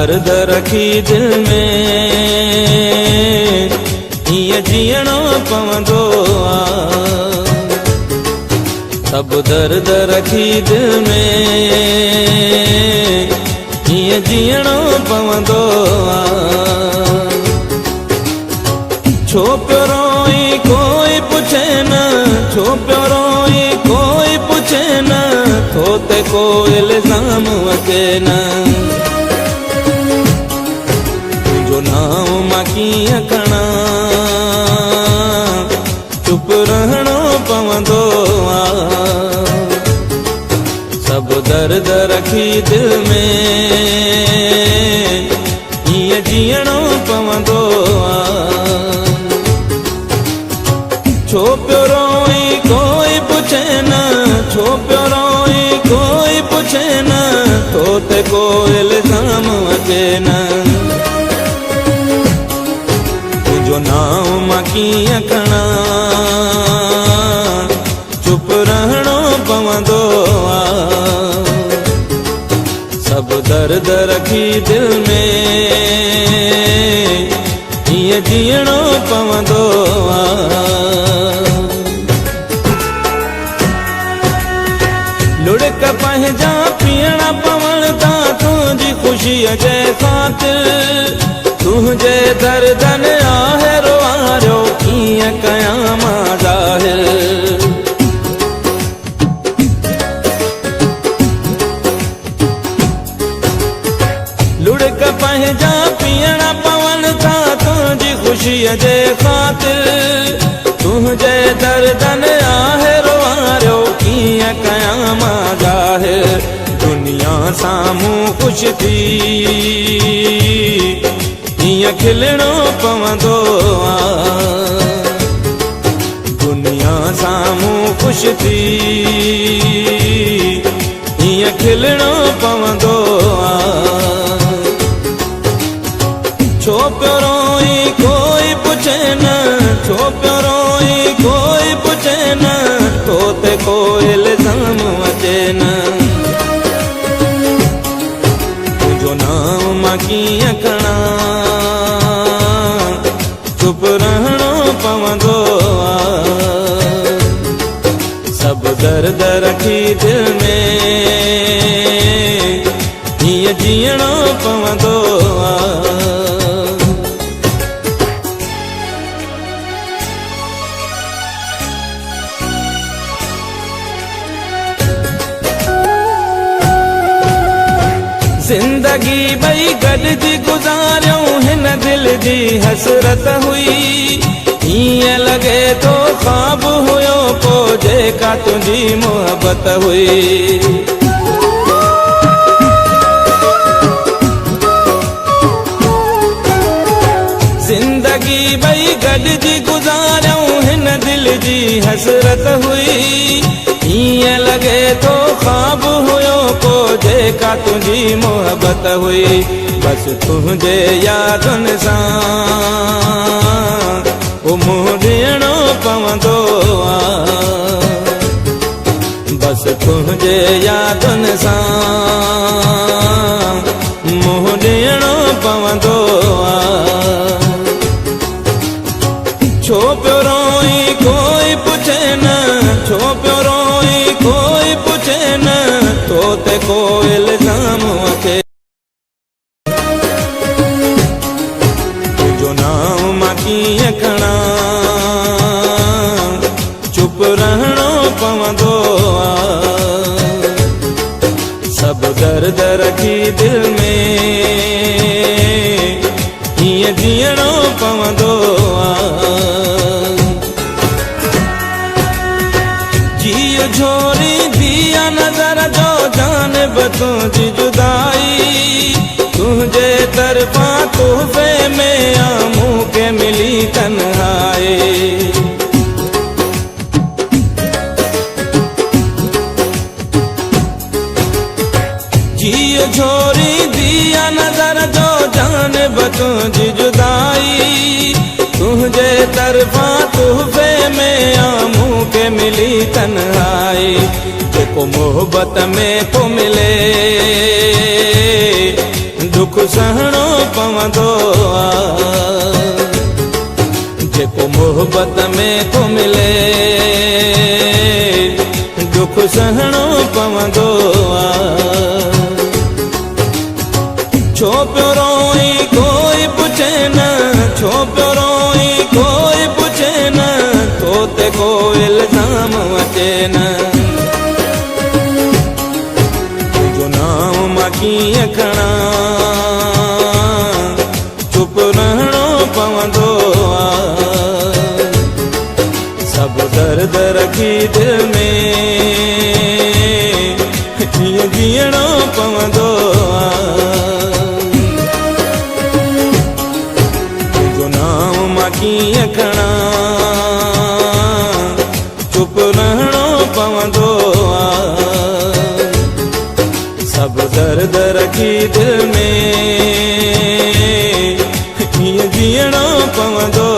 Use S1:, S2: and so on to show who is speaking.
S1: दर्द रखी दिल में हीअं जीअणो पवंदो आहे। सब दर्द रखी दिल में हीअं जीअणो पवंदो आहे। छो पियो रोई कोई पुछे न, छो पियो रोई कोई पुछे न, तो ते को इल्ज़ाम अचे न। तुंहिंजो नाम मां कीअं खणा, चुप रहणो पवंदो आहे। सब दर्द रखी दिल में हीअं जीअणो पवंदो आहे। छो पियो रोई कोई पुछे न, छो पियो रोई कोई पुछे न, तो ते को इल्ज़ाम अचे न। तुंहिंजो नाम मां कीअं खणा, चुप रहणो पवंदो आहे। सब दर्द रखी दिल में हीअं जीअणो पवंदो आहे। लुड़क पंहिंजा पीअणा पवण था तुंहिंजी ख़ुशीअ जे ख़ातिर। तुंहिंजे दर्दन आहे रोआरियो कीअं कयां मां ज़ाहिर। लुड़क पंहिंजा पीअणा पवण था तुंहिंजी ख़ुशीअ जे ख़ातिर। तुंहिंजे दर्दन आहे रोआरियो कीअं कयां मां ज़ाहिर। दुनिया साम्हूं ख़ुश थी हीअं खिलणो पवंदो आहे। दुनिया साम्हूं ख़ुश थी हीअं खिलणो पवंदो आहे। छो पियो रोई कोई पुछे न, छो पियो रोई कोई पुछे न, तो ते को इल्ज़ाम अचे न। तुंहिंजो नाम मां कीअं खणा, चुप रहणो पवंदो आहे। सब दर्द रखी दिल में हीअं जीअणो पवंदो आहे। जिंदगी ॿई गॾिजी गुज़ारियूं हिन दिल जी हसरत हुई। हीअं लॻे थो ख़्वाब हुयो को जेका तुंहिंजी मोहबत हुई। जिंदगी ॿई गॾिजी गुज़ारियूं हिन दिल जी हसरत हुई। हीअं लॻे थो ख़्वाब हुयो को जेका तुंहिंजी मोहबत हुई। बस तुंहिंजे यादुनि सां मुंहुं ॾियणो पवंदो आहे। बस तुंहिंजे यादुनि सां मुंहुं ॾियणो पवंदो आहे। छो पियो रोई कोई पुछे न, छो पियो रोई कोई पुछे न, तो ते को इल्ज़ाम अचे। तुंहिंजो नाम मां कीअं खणा, चुप रहणो पवंदो आहे। सब दर्द रखी दिल में हीअं जीअणो पवंदो आहे। जियो झोरी दिया नज़र जो जानब तुंहिंजी जुदाई। तुंहिंजे तरफ़ां तोहफ़े में आमूं के मिली तन्हाई। जियो झोरी दिया नज़र जो जानब तुंहिंजी जुदाई। तुंहिंजे तरफ़ां तोहफ़े में आमूं के मिली तन्हाई। जेको मोहब्बत में तो मिले दुख दुख सहणो पवंदो आहे। जेको मोहब्बत में थो मिले दुख सहणो पवंदो आहे। छो पियो रोई कोई पुछे न, छो पियो रोई कोई पुछे न, तो ते को इल्ज़ाम अचे न। तुंहिंजो नाम मां कीअं खणा, चुप रहणो पवंदो आहे। सभु दर्द रखी दिल में कीअं जीअणो पवंदो आहे। तुंहिंजो नाम मां कीअं खणा, चुप रहणो पवंदो आहे। सभु दर्द रखी दिल में कीअं जीअणो पवंदो